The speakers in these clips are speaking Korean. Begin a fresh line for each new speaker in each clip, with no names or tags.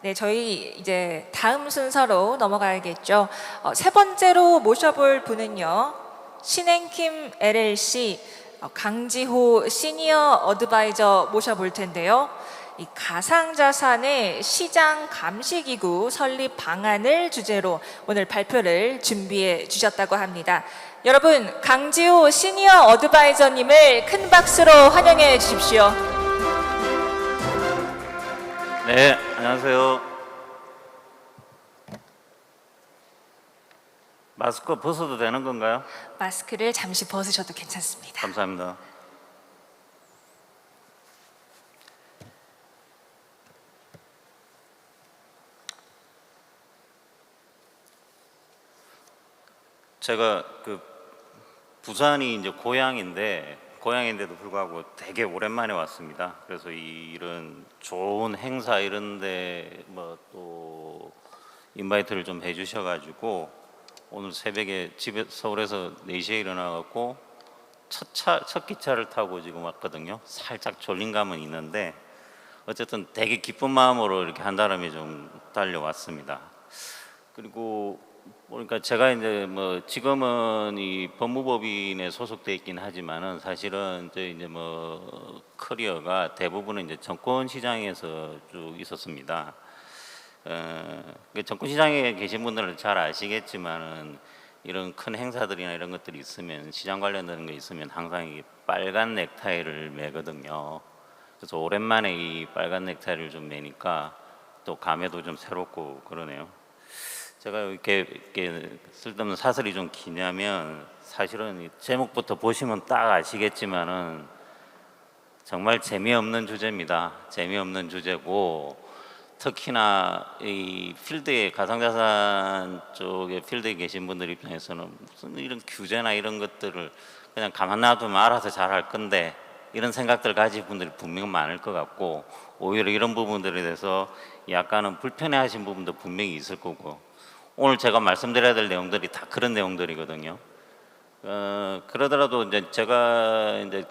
네, 저희 이제 다음 순서로 넘어가야겠죠. 세 번째로 모셔볼 분은요, 신행킴 LLC 강지호 시니어 어드바이저 모셔볼 텐데요. 이 가상자산의 시장 감시기구 설립 방안을 주제로 오늘 발표를 준비해 주셨다고 합니다. 여러분, 강지호 시니어 어드바이저님을 큰 박수로 환영해 주십시오.
네, 안녕하세요. 마스크 벗어도 되는 건가요?
마스크를 잠시 벗으셔도 괜찮습니다.
감사합니다. 제가 부산이 이제 고향인데도 불구하고 되게 오랜만에 왔습니다. 그래서 이런 좋은 행사 이런데 뭐 또 인바이트를 좀 해주셔가지고 오늘 새벽에 서울에서 4시에 일어나갖고 첫 기차를 타고 지금 왔거든요. 살짝 졸린 감은 있는데 어쨌든 되게 기쁜 마음으로 이렇게 한달음에 좀 달려왔습니다. 그리고 보니까 제가 이제 뭐 지금은 이 법무법인에 소속돼 있긴 하지만은 사실은 이제 뭐 커리어가 대부분은 이제 정권 시장에서 쭉 있었습니다. 정권 시장에 계신 분들은 잘 아시겠지만은 이런 큰 행사들이나 이런 것들이 있으면 시장 관련된 거 있으면 항상 이 빨간 넥타이를 매거든요. 그래서 오랜만에 이 빨간 넥타이를 좀 매니까 또 감회도 좀 새롭고 그러네요. 제가 이렇게 쓸데없는 사설이 좀 기냐면 사실은 이 제목부터 보시면 딱 아시겠지만은 정말 재미없는 주제입니다. 재미없는 주제고 특히나 이 필드에 가상자산 쪽에 필드에 계신 분들 입장에서는 무슨 이런 규제나 이런 것들을 그냥 가만 놔두면 알아서 잘할 건데 이런 생각들 가진 분들이 분명 많을 것 같고 오히려 이런 부분들에 대해서 약간은 불편해하신 부분도 분명히 있을 거고 오늘 제가 말씀드려야 될 내용들이 다 그런 내용들이거든요. 그러더라도 이제 제가 이제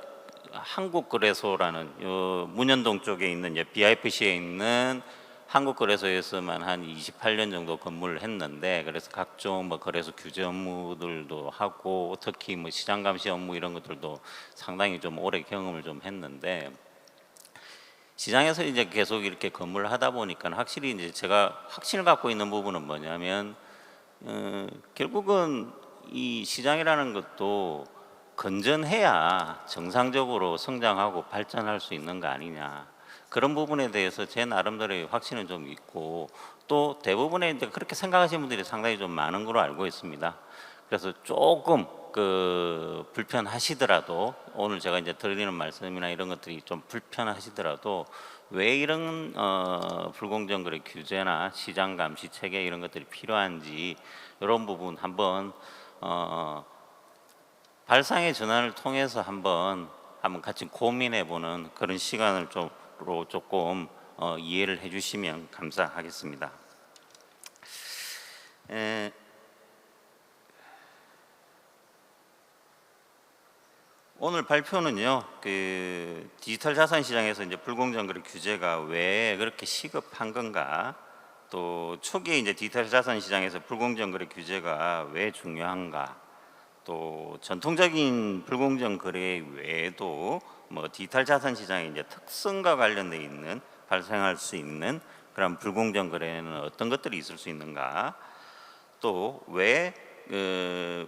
한국거래소라는 요 문현동 쪽에 있는 이제 BIPC에 있는 한국거래소에서만 한 28년 정도 근무를 했는데 그래서 각종 뭐 거래소 규제 업무들도 하고 특히 뭐 시장 감시 업무 이런 것들도 상당히 좀 오래 경험을 좀 했는데 시장에서 이제 계속 이렇게 근무를 하다 보니까 확실히 이제 제가 확신을 갖고 있는 부분은 뭐냐면 결국은 이 시장이라는 것도 건전해야 정상적으로 성장하고 발전할 수 있는 거 아니냐 그런 부분에 대해서 제 나름대로의 확신은 좀 있고 또 대부분의 이제 그렇게 생각하시는 분들이 상당히 좀 많은 걸로 알고 있습니다. 그래서 조금 불편하시더라도 오늘 제가 이제 드리는 말씀이나 이런 것들이 좀 불편하시더라도 왜 이런 불공정 거래 규제나 시장 감시 체계 이런 것들이 필요한지 이런 부분 한번 발상의 전환을 통해서 한번 같이 고민해보는 그런 시간을 조금 이해를 해주시면 감사하겠습니다. 오늘 발표는요, 디지털 자산 시장에서 이제 불공정 거래 규제가 왜 그렇게 시급한 건가, 또 초기에 이제 디지털 자산 시장에서 불공정 거래 규제가 왜 중요한가, 또 전통적인 불공정 거래 외에도 뭐 디지털 자산 시장의 이제 특성과 관련돼 있는 발생할 수 있는 그런 불공정 거래는 어떤 것들이 있을 수 있는가, 또 왜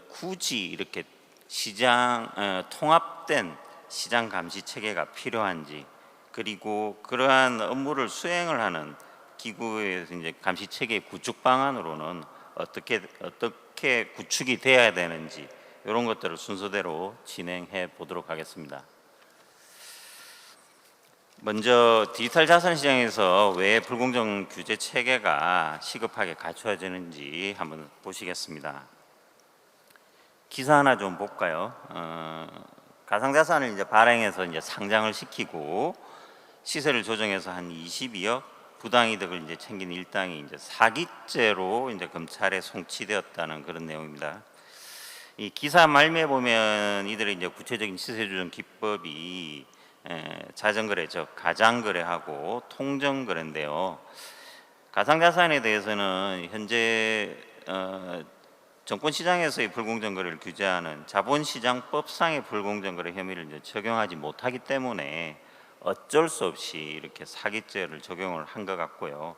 굳이 이렇게 통합된 시장 감시 체계가 필요한지, 그리고 그러한 업무를 수행을 하는 기구에서 이제 감시 체계 구축 방안으로는 어떻게 구축이 돼야 되는지 이런 것들을 순서대로 진행해 보도록 하겠습니다. 먼저 디지털 자산 시장에서 왜 불공정 규제 체계가 시급하게 갖춰지는지 한번 보시겠습니다. 기사 하나 좀 볼까요? 가상자산을 이제 발행해서 이제 상장을 시키고 시세를 조정해서 한 22억 부당이득을 이제 챙긴 일당이 이제 사기죄로 이제 검찰에 송치되었다는 그런 내용입니다. 이 기사 말미에 보면 이들의 이제 구체적인 시세 조정 기법이 자전거래, 즉 가장거래하고 통정거래인데요. 가상자산에 대해서는 현재 정권시장에서의 불공정 거래를 규제하는 자본시장법상의 불공정 거래 혐의를 이제 적용하지 못하기 때문에 어쩔 수 없이 이렇게 사기죄를 적용을 한 것 같고요.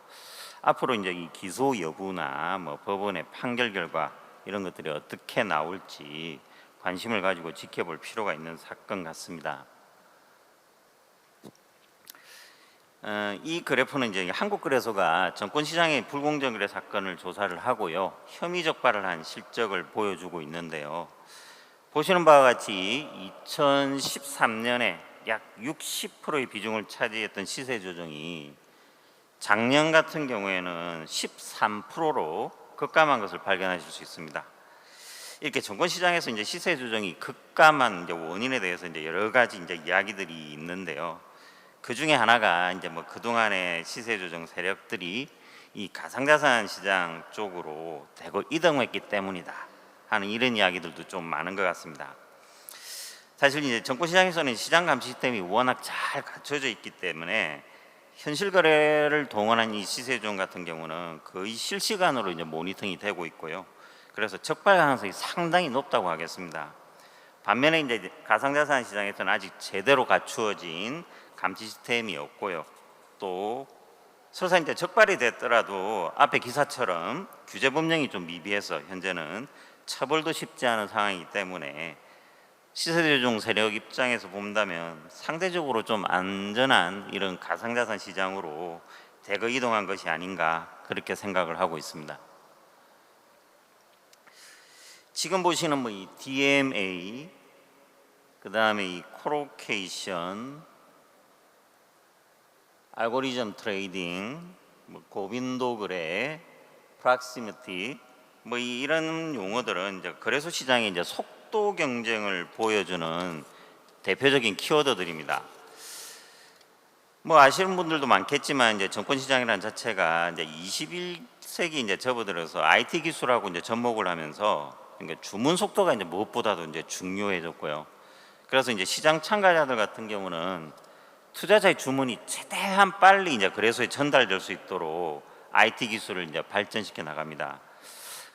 앞으로 이제 이 기소 여부나 뭐 법원의 판결 결과 이런 것들이 어떻게 나올지 관심을 가지고 지켜볼 필요가 있는 사건 같습니다. 이 그래프는 이제 한국거래소가 정권시장의 불공정 거래 사건을 조사를 하고요, 혐의 적발을 한 실적을 보여주고 있는데요. 보시는 바와 같이 2013년에 약 60%의 비중을 차지했던 시세 조정이 작년 같은 경우에는 13%로 급감한 것을 발견하실 수 있습니다. 이렇게 정권시장에서 이제 시세 조정이 급감한 이제 원인에 대해서 이제 여러 가지 이제 이야기들이 있는데요. 그 중에 하나가 이제 뭐 그동안의 시세 조정 세력들이 이 가상자산 시장 쪽으로 대거 이동했기 때문이다 하는 이런 이야기들도 좀 많은 것 같습니다. 사실 이제 정권시장에서는 시장 감시 시스템이 워낙 잘 갖춰져 있기 때문에 현실 거래를 동원한 이 시세 조정 같은 경우는 거의 실시간으로 이제 모니터링이 되고 있고요. 그래서 적발 가능성이 상당히 높다고 하겠습니다. 반면에 이제 가상자산 시장에서는 아직 제대로 갖추어진 감시 시스템이 없고요. 또 설사 이제 적발이 됐더라도 앞에 기사처럼 규제 법령이 좀 미비해서 현재는 처벌도 쉽지 않은 상황이기 때문에 시세조정 세력 입장에서 본다면 상대적으로 좀 안전한 이런 가상자산 시장으로 대거 이동한 것이 아닌가 그렇게 생각을 하고 있습니다. 지금 보시는 뭐 이 DMA, 그 다음에 이 콜로케이션, 알고리즘 트레이딩, 뭐 고빈도 거래, 프락시미티, 뭐 이런 용어들은 이제 거래소 시장의 이제 속도 경쟁을 보여주는 대표적인 키워드들입니다. 뭐 아시는 분들도 많겠지만 이제 정권 시장이라는 자체가 이제 21세기 이제 접어들어서 IT 기술하고 이제 접목을 하면서 그러니까 주문 속도가 이제 무엇보다도 이제 중요해졌고요. 그래서 이제 시장 참가자들 같은 경우는 투자자의 주문이 최대한 빨리 이제 거래소에 전달될 수 있도록 IT 기술을 이제 발전시켜 나갑니다.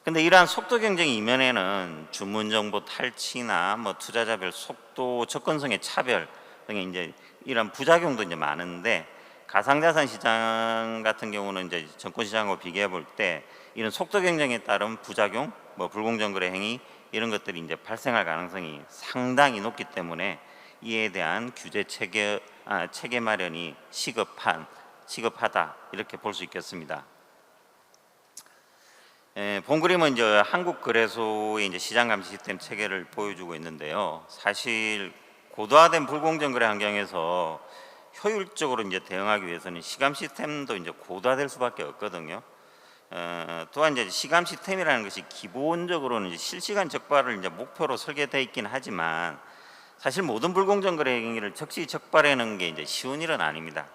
근데 이러한 속도 경쟁 이면에는 주문 정보 탈취나 뭐 투자자별 속도 접근성의 차별 등의 이제 이런 부작용도 이제 많은데, 가상자산 시장 같은 경우는 이제 정권 시장하고 비교해 볼 때 이런 속도 경쟁에 따른 부작용, 뭐 불공정 거래 행위 이런 것들이 이제 발생할 가능성이 상당히 높기 때문에 이에 대한 규제 체계 마련이 시급하다 이렇게 볼 수 있겠습니다. 본 그림은 이제 한국 거래소의 이제 시장 감시 시스템 체계를 보여주고 있는데요. 사실 고도화된 불공정 거래 환경에서 효율적으로 이제 대응하기 위해서는 시감 시스템도 이제 고도화될 수밖에 없거든요. 또한 이제 시감 시스템이라는 것이 기본적으로는 이제 실시간 적발을 이제 목표로 설계되어 있긴 하지만 사실 모든 불공정 거래 행위를 즉시 적발하는 게 이제 쉬운 일은 아닙니다.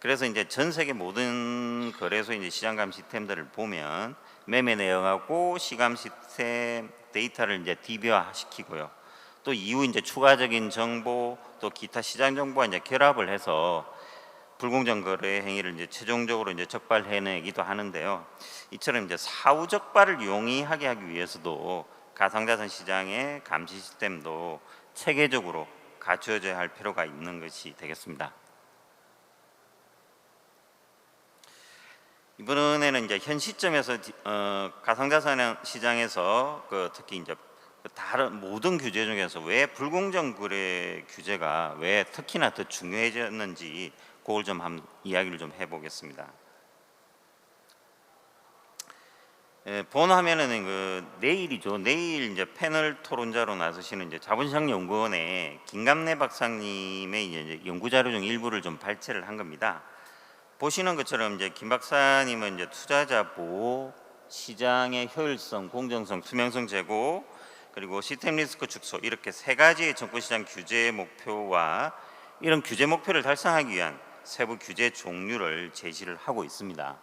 그래서 이제 전 세계 모든 거래소 이제 시장 감시 시스템들을 보면 매매 내역하고 시감 시스템 데이터를 이제 DB화 시키고요. 또 이후 이제 추가적인 정보 또 기타 시장 정보와 이제 결합을 해서 불공정 거래 행위를 이제 최종적으로 이제 적발해내기도 하는데요. 이처럼 이제 사후 적발을 용이하게 하기 위해서도 가상자산 시장의 감시 시스템도 체계적으로 갖추어져야 할 필요가 있는 것이 되겠습니다. 이번에는 이제 현 시점에서 가상자산 시장에서 특히 이제 다른 모든 규제 중에서 왜 불공정 거래 규제가 왜 특히나 더 중요해졌는지 그걸 좀 한번 이야기를 좀 해보겠습니다. 본 화면에는 내일이죠. 내일 이제 패널 토론자로 나서시는 이제 자본시장연구원의 김감래 박사님의 이제 연구 자료 중 일부를 좀 발췌를 한 겁니다. 보시는 것처럼 이제 김 박사님은 이제 투자자 보호, 시장의 효율성, 공정성, 투명성 제고, 그리고 시스템 리스크 축소 이렇게 세 가지의 정권시장 규제 목표와 이런 규제 목표를 달성하기 위한 세부 규제 종류를 제시를 하고 있습니다.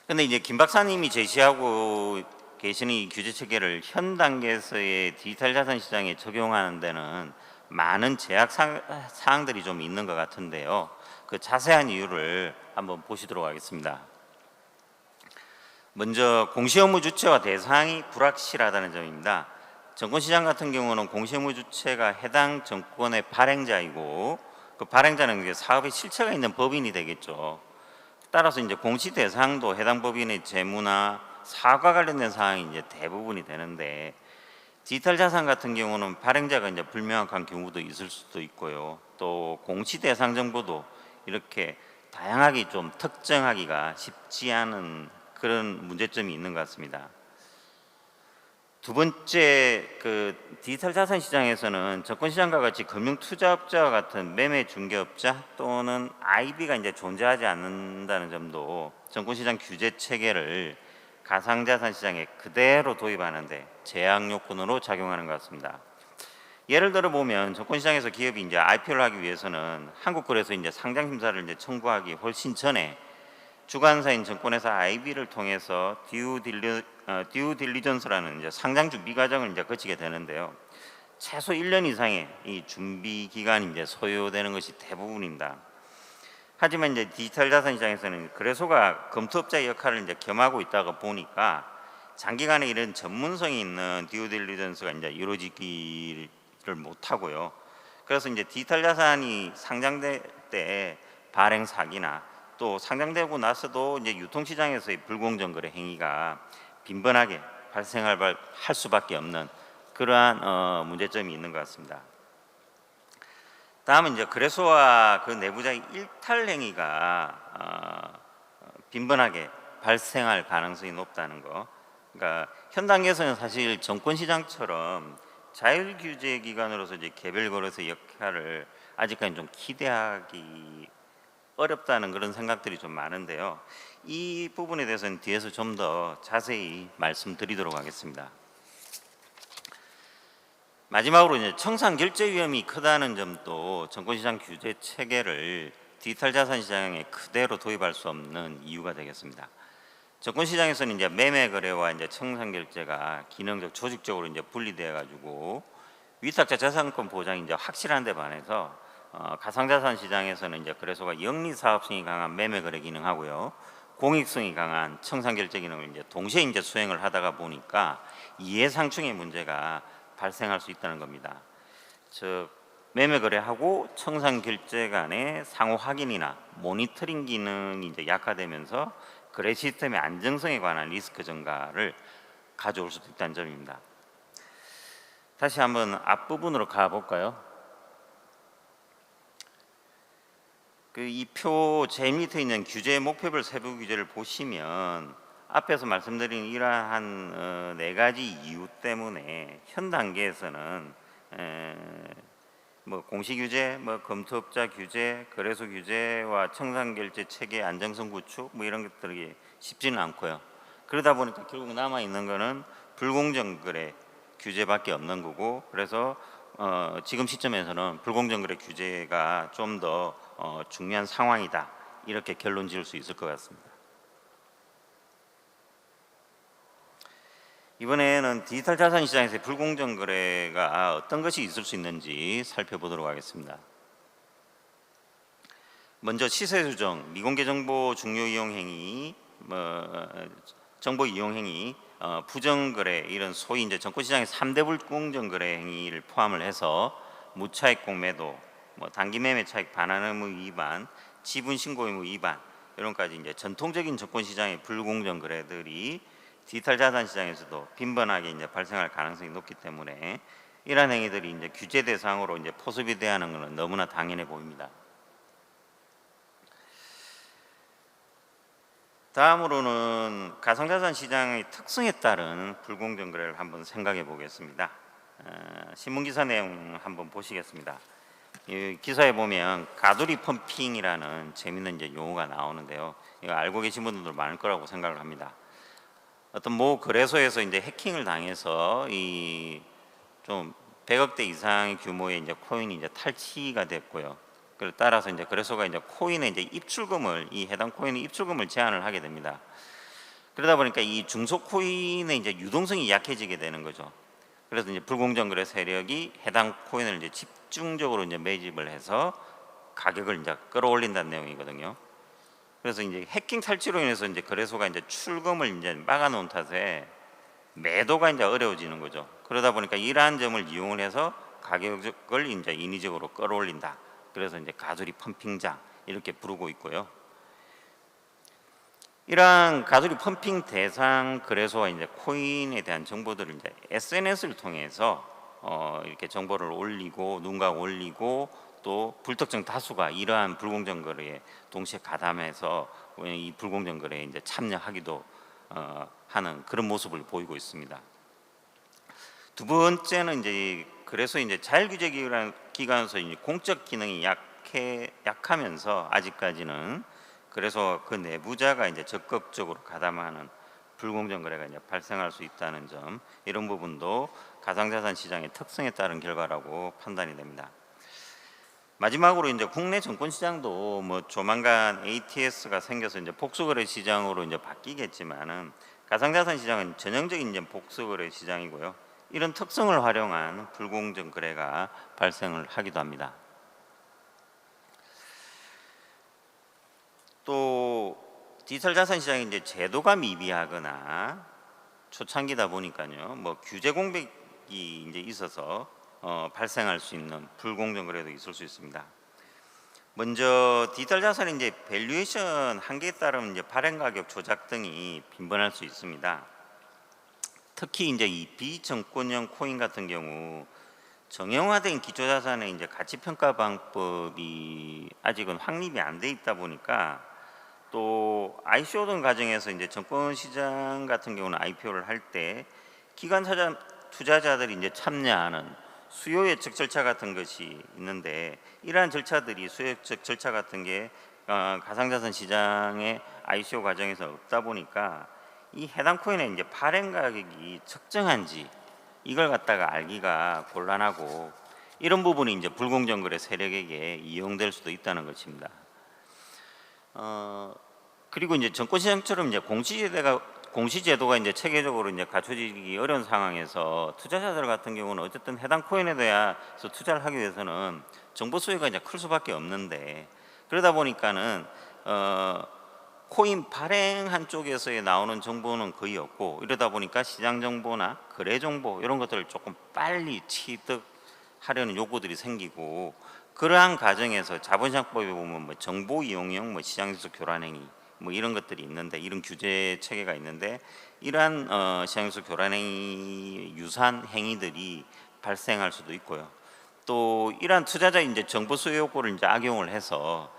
그런데 이제 김 박사님이 제시하고 계시는 이 규제 체계를 현 단계에서의 디지털 자산 시장에 적용하는 데는 많은 제약 사항들이 좀 있는 것 같은데요. 그 자세한 이유를 한번 보시도록 하겠습니다. 먼저 공시업무 주체와 대상이 불확실하다는 점입니다. 정권시장 같은 경우는 공시업무 주체가 해당 정권의 발행자이고 그 발행자는 이제 사업의 실체가 있는 법인이 되겠죠. 따라서 이제 공시 대상도 해당 법인의 재무나 사업과 관련된 사항이 이제 대부분이 되는데 디지털 자산 같은 경우는 발행자가 이제 불명확한 경우도 있을 수도 있고요. 또 공시 대상 정보도 이렇게 다양하게 좀 특정하기가 쉽지 않은 그런 문제점이 있는 것 같습니다. 두 번째, 그 디지털 자산 시장에서는 정권 시장과 같이 금융 투자업자와 같은 매매 중개업자 또는 IB가 이제 존재하지 않는다는 점도 정권 시장 규제 체계를 가상자산 시장에 그대로 도입하는데 제약 요건으로 작용하는 것 같습니다. 예를 들어 보면 정권 시장에서 기업이 이제 IPO를 하기 위해서는 한국거래소 이제 상장 심사를 이제 청구하기 훨씬 전에 주관사인 정권회사 IB를 통해서 듀 딜리전스라는 이제 상장 준비 과정을 이제 거치게 되는데요. 최소 1년 이상의 이 준비 기간이 이제 소요되는 것이 대부분입니다. 하지만 이제 디지털 자산 시장에서는 거래소가 검토업자의 역할을 이제 겸하고 있다가 보니까 장기간에 이런 전문성이 있는 듀 딜리전스가 이제 이루어지기를 못하고요. 그래서 이제 디지털 자산이 상장될 때 발행 사기나 또 상장되고 나서도 이제 유통시장에서의 불공정 거래 행위가 빈번하게 발생할 수밖에 없는 그러한 문제점이 있는 것 같습니다. 다음은 이제 거래소와 그 내부자의 일탈 행위가 빈번하게 발생할 가능성이 높다는 거. 그러니까 현 단계에서는 사실 정권시장처럼 자율규제 기관으로서 이제 개별 거래소 역할을 아직까지 좀 기대하기 어렵다는 그런 생각들이 좀 많은데요. 이 부분에 대해서는 뒤에서 좀 더 자세히 말씀드리도록 하겠습니다. 마지막으로 이제 청산 결제 위험이 크다는 점도 정권시장 규제 체계를 디지털 자산 시장에 그대로 도입할 수 없는 이유가 되겠습니다. 정권시장에서는 이제 매매 거래와 이제 청산 결제가 기능적 조직적으로 이제 분리되어 가지고 위탁자 자산권 보장이 이제 확실한 데 반해서 가상자산 시장에서는 이제 거래소가 영리 사업성이 강한 매매 거래 기능하고요, 공익성이 강한 청산 결제 기능을 이제 동시에 이제 수행을 하다가 보니까 이해상충의 문제가 발생할 수 있다는 겁니다. 즉 매매 거래하고 청산 결제 간의 상호 확인이나 모니터링 기능이 이제 약화되면서 거래 시스템의 안정성에 관한 리스크 증가를 가져올 수도 있다는 점입니다. 다시 한번 앞부분으로 가볼까요? 이 표 제일 밑에 있는 규제 목표별 세부 규제를 보시면 앞에서 말씀드린 이러한 네 가지 이유 때문에 현 단계에서는 뭐 공시 규제, 뭐 검토업자 규제, 거래소 규제와 청산결제 체계 안정성 구축 뭐 이런 것들이 쉽지는 않고요. 그러다 보니까 결국 남아 있는 거는 불공정 거래 규제밖에 없는 거고, 그래서 지금 시점에서는 불공정 거래 규제가 좀 더 중요한 상황이다, 이렇게 결론 지을 수 있을 것 같습니다. 이번에는 디지털 자산 시장에서의 불공정 거래가 어떤 것이 있을 수 있는지 살펴보도록 하겠습니다. 먼저 시세 조정, 미공개 정보 중요 이용 행위, 정보 이용 행위, 부정 거래, 이런 소위 이제 정권 시장의 3대 불공정 거래 행위를 포함을 해서 무차익 공매도, 단기 매매 차익 반환 의무 위반, 지분 신고 의무 위반, 이런까지 이제 전통적인 정권 시장의 불공정 거래들이 디지털 자산 시장에서도 빈번하게 이제 발생할 가능성이 높기 때문에 이러한 행위들이 이제 규제 대상으로 이제 포섭이 돼야 하는 것은 너무나 당연해 보입니다. 다음으로는 가상자산 시장의 특성에 따른 불공정 거래를 한번 생각해 보겠습니다. 신문 기사 내용 한번 보시겠습니다. 이 기사에 보면 가두리 펌핑이라는 재밌는 이제 용어가 나오는데요. 이거 알고 계신 분들도 많을 거라고 생각을 합니다. 어떤 모 거래소에서 이제 해킹을 당해서 이 좀 100억대 이상의 규모의 이제 코인이 이제 탈취가 됐고요. 그에 따라서 이제 거래소가 이제 코인의 이제 입출금을, 이 해당 코인의 입출금을 제한을 하게 됩니다. 그러다 보니까 이 중소 코인의 이제 유동성이 약해지게 되는 거죠. 그래서 이제 불공정 거래 세력이 해당 코인을 이제 집중적으로 이제 매집을 해서 가격을 이제 끌어올린다는 내용이거든요. 그래서 이제 해킹 탈취로 인해서 이제 거래소가 이제 출금을 이제 막아놓은 탓에 매도가 이제 어려워지는 거죠. 그러다 보니까 이러한 점을 이용을 해서 가격을 이제 인위적으로 끌어올린다. 그래서 이제 가두리 펌핑장 이렇게 부르고 있고요. 이러한 가두리 펌핑 대상 거래소와 이제 코인에 대한 정보들을 이제 SNS를 통해서 이렇게 정보를 올리고 누군가 올리고 또 불특정 다수가 이러한 불공정 거래에 동시에 가담해서 이 불공정 거래에 이제 참여하기도 하는 그런 모습을 보이고 있습니다. 두 번째는 이제 그래서 이제 자율규제 기관에서 이제 공적 기능이 약하면서 아직까지는 그래서 그 내부자가 이제 적극적으로 가담하는 불공정 거래가 이제 발생할 수 있다는 점, 이런 부분도 가상자산 시장의 특성에 따른 결과라고 판단이 됩니다. 마지막으로 이제 국내 증권 시장도 뭐 조만간 ATS가 생겨서 이제 복수거래 시장으로 이제 바뀌겠지만은 가상자산 시장은 전형적인 이제 복수거래 시장이고요. 이런 특성을 활용한 불공정 거래가 발생을 하기도 합니다. 또 디지털 자산 시장이 이제 제도가 미비하거나 초창기다 보니까요, 뭐 규제 공백이 이제 있어서 발생할 수 있는 불공정 거래도 있을 수 있습니다. 먼저 디지털 자산의 이제 밸류에이션 한계에 따른 이제 발행 가격 조작 등이 빈번할 수 있습니다. 특히 이제 이 비증권형 코인 같은 경우 정형화된 기초자산의 이제 가치평가 방법이 아직은 확립이 안 돼 있다 보니까, 또 ICO 등 과정에서 이제 증권시장 같은 경우는 IPO를 할 때 기관 투자자들이 이제 참여하는 수요 예측 절차 같은 것이 있는데, 이러한 절차들이 수요 예측 절차 같은 게 가상자산 시장의 ICO 과정에서 없다 보니까 이 해당 코인의 이제 발행 가격이 적정한지 이걸 갖다가 알기가 곤란하고, 이런 부분이 이제 불공정 거래 세력에게 이용될 수도 있다는 것입니다. 그리고 이제 증권시장처럼 이제 공시제도가 이제 체계적으로 이제 갖춰지기 어려운 상황에서 투자자들 같은 경우는 어쨌든 해당 코인에 대해서 투자를 하기 위해서는 정보 수요가 이제 클 수밖에 없는데, 그러다 보니까는 코인 발행한 쪽에서의 나오는 정보는 거의 없고, 이러다 보니까 시장 정보나 거래 정보 이런 것들을 조금 빨리 취득하려는 요구들이 생기고, 그러한 과정에서 자본시장법에 보면 뭐 정보 이용형 뭐 시장에서 교란행위 뭐 이런 것들이 있는데, 이런 규제 체계가 있는데, 이러한 시장에서 교란행위 유사한 행위들이 발생할 수도 있고요. 또 이러한 투자자 이제 정보 수요 요구를 이제 악용을 해서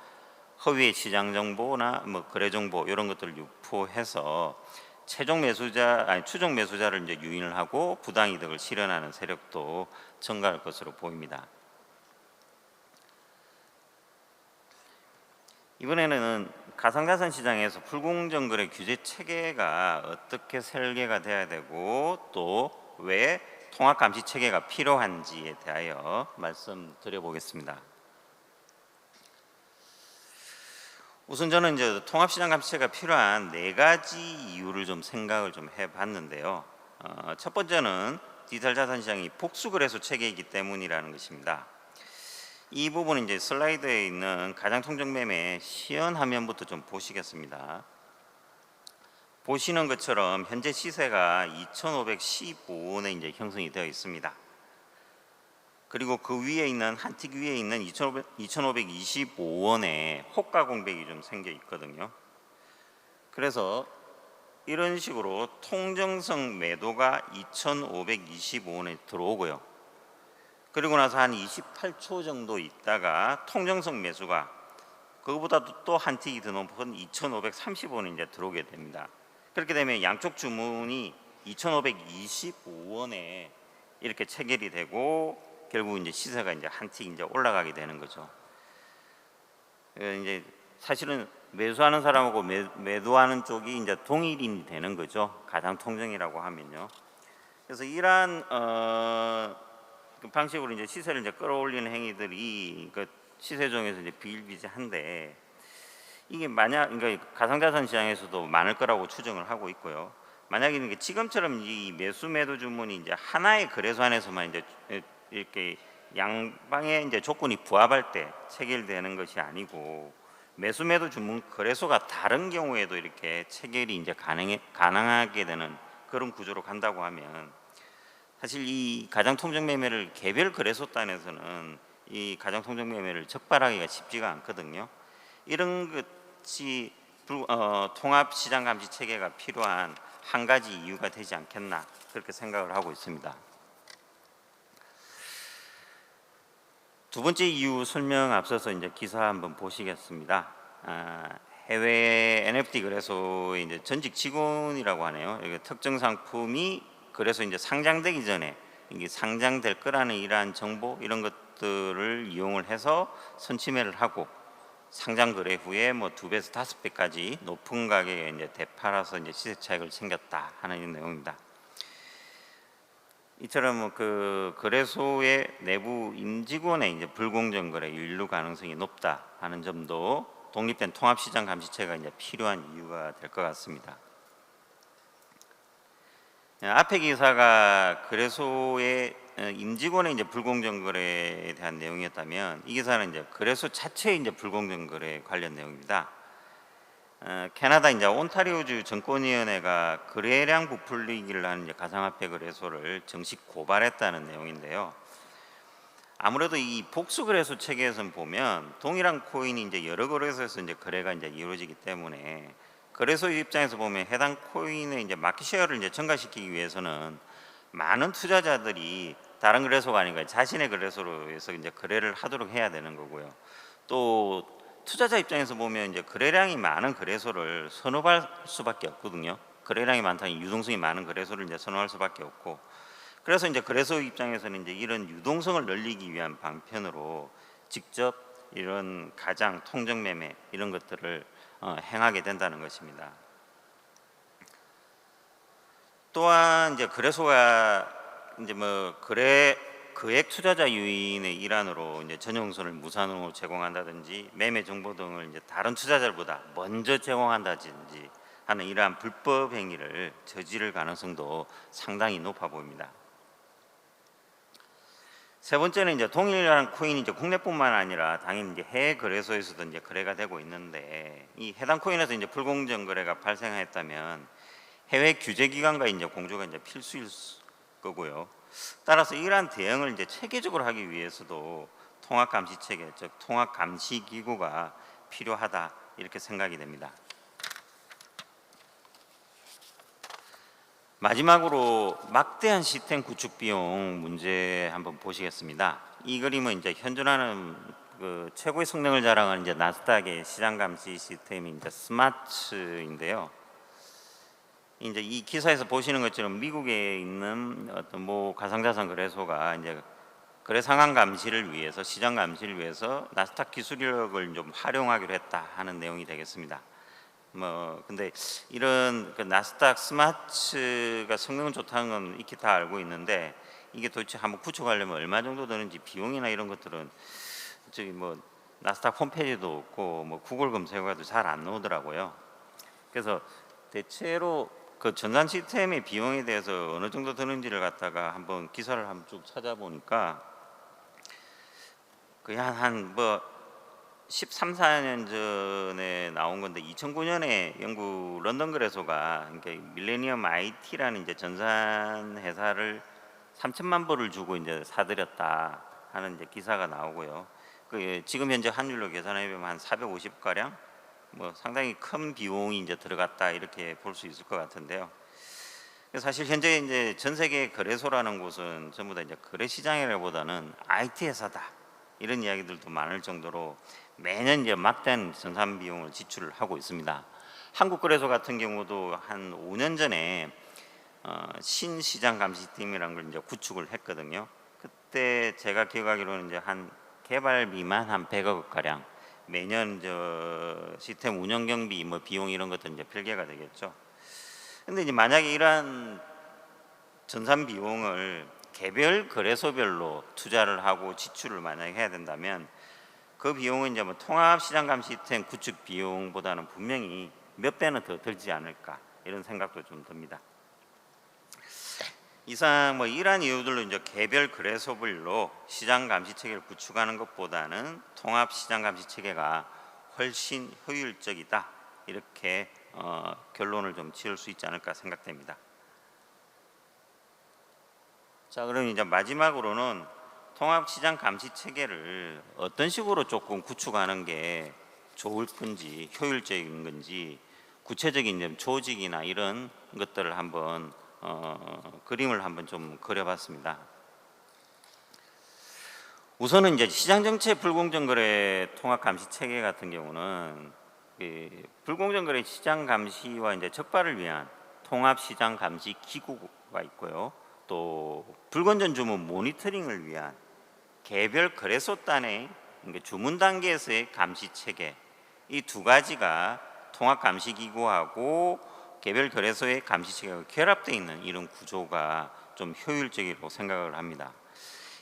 허위의 시장 정보나 뭐 거래 정보 이런 것들을 유포해서 추정 매수자를 이제 유인을 하고 부당 이득을 실현하는 세력도 증가할 것으로 보입니다. 이번에는 가상자산 시장에서 불공정 거래 규제 체계가 어떻게 설계가 돼야 되고 또 왜 통합 감시 체계가 필요한지에 대하여 말씀드려 보겠습니다. 우선 저는 이제 통합시장 감시체가 필요한 4가지 이유를 좀 생각을 좀 해봤는데요. 첫 번째는 디지털 자산 시장이 복수거래소 체계이기 때문이라는 것입니다. 이 부분은 이제 슬라이드에 있는 가장 통정 매매 시연 화면부터 좀 보시겠습니다. 보시는 것처럼 현재 시세가 2,515원에 이제 형성이 되어 있습니다. 그리고 그 위에 있는 한틱 위에 있는 2,525원에 호가 공백이 좀 생겨 있거든요. 그래서 이런 식으로 통정성 매도가 2,525원에 들어오고요. 그리고 나서 한 28초 정도 있다가 통정성 매수가 그거보다도 또 한 틱이 더 높은 2,530원에 이제 들어오게 됩니다. 그렇게 되면 양쪽 주문이 2,525원에 이렇게 체결이 되고 결국 이제 시세가 이제 한 틱 이제 올라가게 되는 거죠. 이제 사실은 매수하는 사람하고 매도하는 쪽이 이제 동일인이 되는 거죠. 가장 통정이라고 하면요. 그래서 이러한 그 방식으로 이제 시세를 이제 끌어올리는 행위들이 그 시세종에서 이제 비일비재한데, 이게 만약 그러니까 가상자산 시장에서도 많을 거라고 추정을 하고 있고요. 만약에 지금처럼 이 매수 매도 주문이 이제 하나의 거래소 안에서만 이제 이렇게 양방의 이제 조건이 부합할 때 체결되는 것이 아니고 매수 매도 주문 거래소가 다른 경우에도 이렇게 체결이 이제 가능하게 되는 그런 구조로 간다고 하면 사실 이 가장통정 매매를 개별 거래소 단에서는 이 가장통정 매매를 적발하기가 쉽지가 않거든요. 이런 것이 통합 시장 감시 체계가 필요한 한 가지 이유가 되지 않겠나 그렇게 생각을 하고 있습니다. 두 번째 이유 설명 앞서서 이제 기사 한번 보시겠습니다. 해외 NFT 거래소의 이제 전직 직원이라고 하네요. 이게 특정 상품이 그래서 이제 상장되기 전에 이게 상장될 거라는 이러한 정보 이런 것들을 이용을 해서 선취매를 하고 상장 거래 후에 뭐 2배에서 5배까지 높은 가격에 이제 되팔아서 이제 시세 차익을 챙겼다 하는 내용입니다. 이처럼 그 거래소의 내부 임직원의 이제 불공정 거래 윤류 가능성이 높다 하는 점도 독립된 통합시장 감시체가 이제 필요한 이유가 될 것 같습니다. 앞에 기사가 거래소의 임직원의 이제 불공정 거래에 대한 내용이었다면 이 기사는 이제 거래소 자체의 이제 불공정 거래 관련 내용입니다. 캐나다 이제 온타리오주 정권위원회가 거래량 부풀리기를 하는 이제 가상화폐 거래소를 정식 고발했다는 내용인데요. 아무래도 이 복수 거래소 체계에서 보면 동일한 코인이 이제 여러 거래소에서 이제 거래가 이제 이루어지기 때문에 거래소 입장에서 보면 해당 코인의 이제 마켓쉐어를 이제 증가시키기 위해서는 많은 투자자들이 다른 거래소가 아니라 자신의 거래소로 해서 이제 거래를 하도록 해야 되는 거고요. 또 투자자 입장에서 보면 이제 거래량이 많은 거래소를 선호할 수밖에 없거든요. 거래량이 많다니 유동성이 많은 거래소를 이제 선호할 수밖에 없고, 그래서 이제 거래소 입장에서는 이제 이런 유동성을 늘리기 위한 방편으로 직접 이런 가장 통정 매매 이런 것들을 행하게 된다는 것입니다. 또한 이제 거래소가 이제 뭐 거액 투자자 유인의 일환으로 이제 전용선을 무상으로 제공한다든지 매매 정보 등을 이제 다른 투자자들보다 먼저 제공한다든지 하는 이러한 불법 행위를 저지를 가능성도 상당히 높아 보입니다. 세 번째는 이제 동일한 코인이 이제 국내뿐만 아니라 당연히 이제 해외 거래소에서도 이제 거래가 되고 있는데 이 해당 코인에서 이제 불공정 거래가 발생했다면 해외 규제 기관과 이제 공조가 이제 필수일 거고요. 따라서 이러한 대응을 이제 체계적으로 하기 위해서도 통합 감시 체계, 즉 통합 감시 기구가 필요하다 이렇게 생각이 됩니다. 마지막으로 막대한 시스템 구축 비용 문제 한번 보시겠습니다. 이 그림은 이제 현존하는 그 최고의 성능을 자랑하는 이제 나스닥의 시장 감시 시스템인 이제 스마츠인데요. 이제 이 기사에서 보시는 것처럼 미국에 있는 어떤 뭐 가상자산 거래소가 이제 거래 상황 감시를 위해서 시장 감시를 위해서 나스닥 기술력을 좀 활용하기로 했다 하는 내용이 되겠습니다. 뭐 근데 이런 그 나스닥 스마츠가 성능은 좋다는 건 익히 다 알고 있는데 이게 도대체 한번 구축하려면 얼마 정도 드는지 비용이나 이런 것들은 저기 뭐 나스닥 홈페이지도 없고 뭐 구글 검색어도 잘 안 나오더라고요. 그래서 대체로 그 전산 시스템의 비용에 대해서 어느 정도 드는지를 갖다가 한번 기사를 한번 쭉 찾아보니까 그냥 한 뭐 13, 14년 전에 나온 건데 2009년에 영국 런던 거래소가 그러니까 밀레니엄 IT라는 이제 전산 회사를 3천만 불을 주고 이제 사들였다 하는 이제 기사가 나오고요. 그 지금 현재 환율로 계산해 보면 한 450 가량 뭐 상당히 큰 비용이 이제 들어갔다 이렇게 볼 수 있을 것 같은데요. 사실 현재 이제 전 세계 거래소라는 곳은 전부 다 이제 거래 시장이라기보다는 IT 회사다 이런 이야기들도 많을 정도로 매년 이제 막대한 전산 비용을 지출을 하고 있습니다. 한국 거래소 같은 경우도 한 5년 전에 신시장 감시팀이라는 걸 이제 구축을 했거든요. 그때 제가 기억하기로는 이제 한 개발비만 한 100억 가량 매년 저 시스템 운영 경비 뭐 비용 이런 것들 이제 별개가 되겠죠. 근데 이제 만약에 이러한 전산 비용을 개별 거래소별로 투자를 하고 지출을 만약에 해야 된다면 그 비용은 이제 뭐 통합 시장 감시 시스템 구축 비용보다는 분명히 몇 배는 더 들지 않을까 이런 생각도 좀 듭니다. 이상 뭐 이러한 이유들로 이제 개별 거래소별로 시장 감시 체계를 구축하는 것보다는 통합 시장 감시 체계가 훨씬 효율적이다. 이렇게 결론을 좀 지을 수 있지 않을까 생각됩니다. 자, 그럼 이제 마지막으로는 통합시장 감시 체계를 어떤 식으로 조금 구축하는 게 좋을 건지 효율적인 건지 구체적인 조직이나 이런 것들을 한번 그림을 한번 좀 그려봤습니다. 우선은 이제 시장정책 불공정거래 통합감시 체계 같은 경우는 불공정거래 시장 감시와 이제 적발을 위한 통합시장 감시 기구가 있고요. 또 불건전 주문 모니터링을 위한 개별 거래소 단의 주문 단계에서의 감시 체계, 이 두 가지가 통합 감시 기구하고 개별 거래소의 감시 체계가 결합되어 있는 이런 구조가 좀 효율적이라고 생각을 합니다.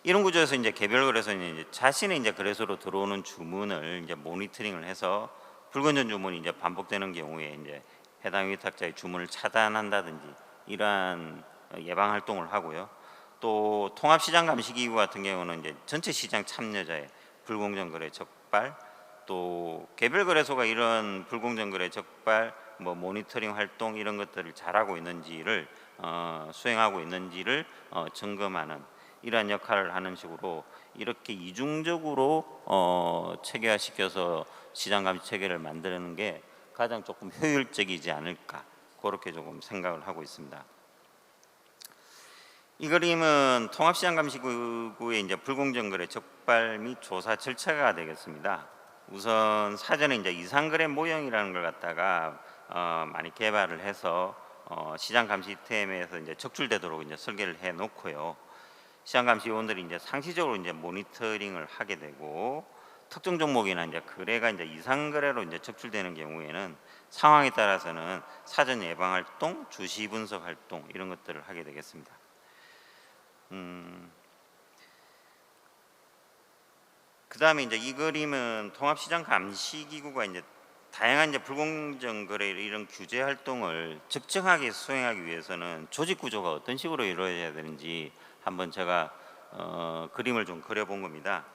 이런 구조에서 이제 개별 거래소는 이제 자신의 이제 거래소로 들어오는 주문을 이제 모니터링을 해서 불건전 주문이 이제 반복되는 경우에 이제 해당 위탁자의 주문을 차단한다든지 이러한 예방 활동을 하고요. 또 통합시장 감시 기구 같은 경우는 이제 전체 시장 참여자의 불공정 거래 적발, 또 개별 거래소가 이런 불공정 거래 적발, 모니터링 활동 이런 것들을 잘하고 있는지를 수행하고 있는지를 점검하는 이러한 역할을 하는 식으로 이렇게 이중적으로 체계화시켜서 시장 감시 체계를 만드는 게 가장 조금 효율적이지 않을까, 그렇게 조금 생각을 하고 있습니다. 이 그림은 통합시장감시구의 이제 불공정거래 적발 및 조사 절차가 되겠습니다. 우선 사전에 이제 이상거래 모형이라는 걸 갖다가 많이 개발을 해서 시장감시 시스템에서 이제 적출되도록 이제 설계를 해 놓고요. 시장감시 요원들이 이제 상시적으로 이제 모니터링을 하게 되고, 특정 종목이나 이제 거래가 이제 이상거래로 이제 적출되는 경우에는 상황에 따라서는 사전 예방 활동, 주시 분석 활동 이런 것들을 하게 되겠습니다. 그다음에 이제 이 그림은 통합시장 감시기구가 이제 다양한 이제 불공정 거래 이런 규제 활동을 적정하게 수행하기 위해서는 조직 구조가 어떤 식으로 이루어져야 되는지 한번 제가 그림을 좀 그려본 겁니다.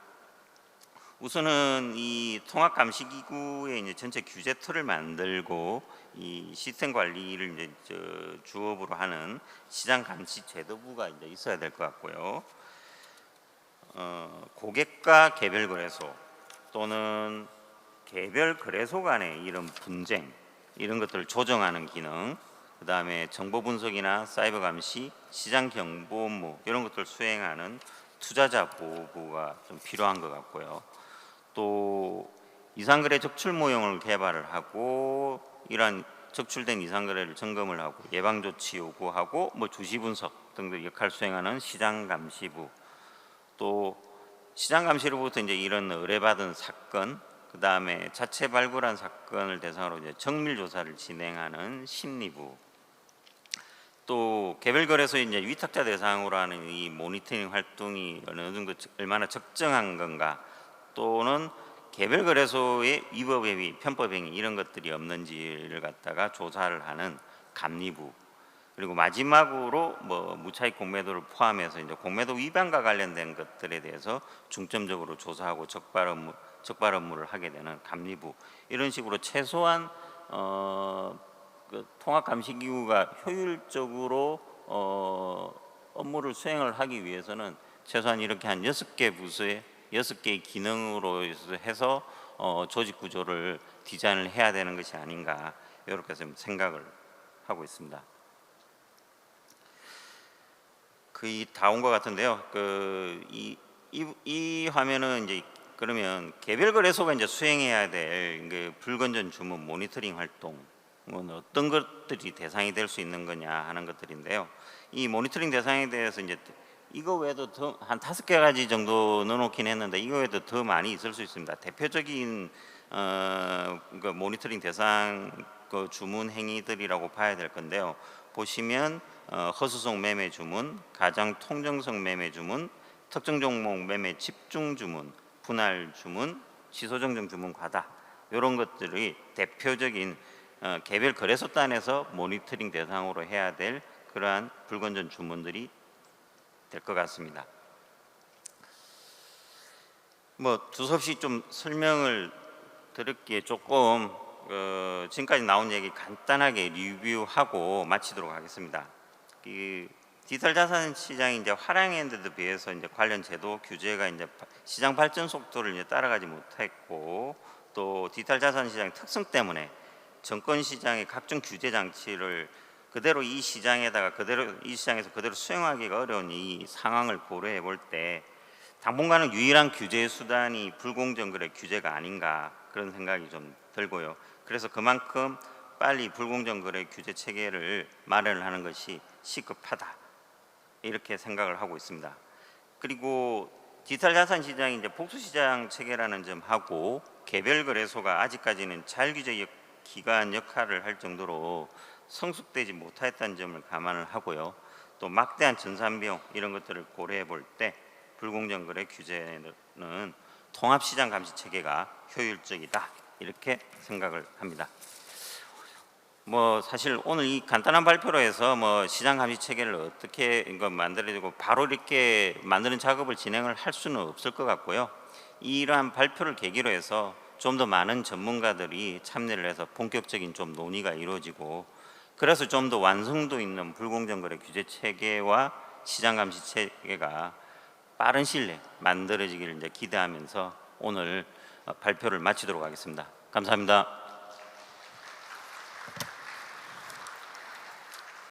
우선은 이 통합감시기구의 이제 전체 규제 틀을 만들고 이 시스템 관리를 이제 주업으로 하는 시장감시제도부가 이제 있어야 될 것 같고요. 고객과 개별 거래소 또는 개별 거래소 간의 이런 분쟁 이런 것들을 조정하는 기능, 그 다음에 정보 분석이나 사이버 감시, 시장 경보 업무 이런 것들을 수행하는 투자자 보호부가 좀 필요한 것 같고요. 또 이상거래 적출 모형을 개발을 하고 이러한 적출된 이상거래를 점검을 하고 예방 조치 요구하고 주시 분석 등의 역할 수행하는 시장감시부, 또 시장감시로부터 이제 이런 의뢰받은 사건, 그 다음에 자체 발굴한 사건을 대상으로 이제 정밀 조사를 진행하는 심리부, 또 개별 거래소의 이제 위탁자 대상으로 하는 이 모니터링 활동이 어느 정도 얼마나 적정한 건가, 또는 개별 거래소의 위법 행위, 편법 행위 이런 것들이 없는지를 갖다가 조사를 하는 감리부, 그리고 마지막으로 무차익 공매도를 포함해서 이제 공매도 위반과 관련된 것들에 대해서 중점적으로 조사하고 적발 업무를 하게 되는 감리부, 이런 식으로 최소한 그 통합감시기구가 효율적으로 업무를 수행을 하기 위해서는 최소한 이렇게 한 6개 부서에 6개의 기능으로 해서 조직 구조를 디자인을 해야 되는 것이 아닌가, 이렇게 좀 생각을 하고 있습니다. 거의 다 온 것 같은데요. 이 화면은 이제 그러면 개별 거래소가 이제 수행해야 될 불건전 주문 모니터링 활동 어떤 것들이 대상이 될 수 있는 거냐 하는 것들인데요. 이 모니터링 대상에 대해서 이제 이거 외에도 더 한 5가지 정도 넣어놓긴 했는데 이거 외에도 더 많이 있을 수 있습니다. 대표적인 그 모니터링 대상 그 주문 행위들이라고 봐야 될 건데요. 보시면 허수송 매매 주문, 가장 통정성 매매 주문, 특정 종목 매매 집중 주문, 분할 주문, 시소 정정 주문 과다, 이런 것들이 대표적인 개별 거래소 단에서 모니터링 대상으로 해야 될 그러한 불건전 주문들이 될 것 같습니다. 두서없이 좀 설명을 드렸기에 조금 지금까지 나온 얘기 간단하게 리뷰하고 마치도록 하겠습니다. 이 디지털 자산 시장이 이제 화랑했는 데 비해서 이제 관련 제도 규제가 이제 시장 발전 속도를 이제 따라가지 못했고, 또 디지털 자산 시장의 특성 때문에 증권 시장의 각종 규제 장치를 그대로 이 시장에다가 이 시장에서 그대로 수행하기가 어려운 이 상황을 고려해 볼 때 당분간은 유일한 규제 수단이 불공정 거래 규제가 아닌가 그런 생각이 좀 들고요. 그래서 그만큼 빨리 불공정 거래 규제 체계를 마련을 하는 것이 시급하다 이렇게 생각을 하고 있습니다. 그리고 디지털 자산 시장이 이제 복수 시장 체계라는 점하고 개별 거래소가 아직까지는 자율규제 기관 역할을 할 정도로 성숙되지 못했다는 점을 감안을 하고요. 또 막대한 전산 비용 이런 것들을 고려해 볼 때 불공정 거래 규제는 통합 시장 감시 체계가 효율적이다 이렇게 생각을 합니다. 사실 오늘 이 간단한 발표로 해서 시장 감시 체계를 어떻게 이거 만들어지고 바로 이렇게 만드는 작업을 진행을 할 수는 없을 것 같고요. 이러한 발표를 계기로 해서 좀 더 많은 전문가들이 참여를 해서 본격적인 좀 논의가 이루어지고, 그래서 좀 더 완성도 있는 불공정 거래 규제 체계와 시장 감시 체계가 빠른 시일 내에 만들어지기를 이제 기대하면서 오늘 발표를 마치도록 하겠습니다. 감사합니다.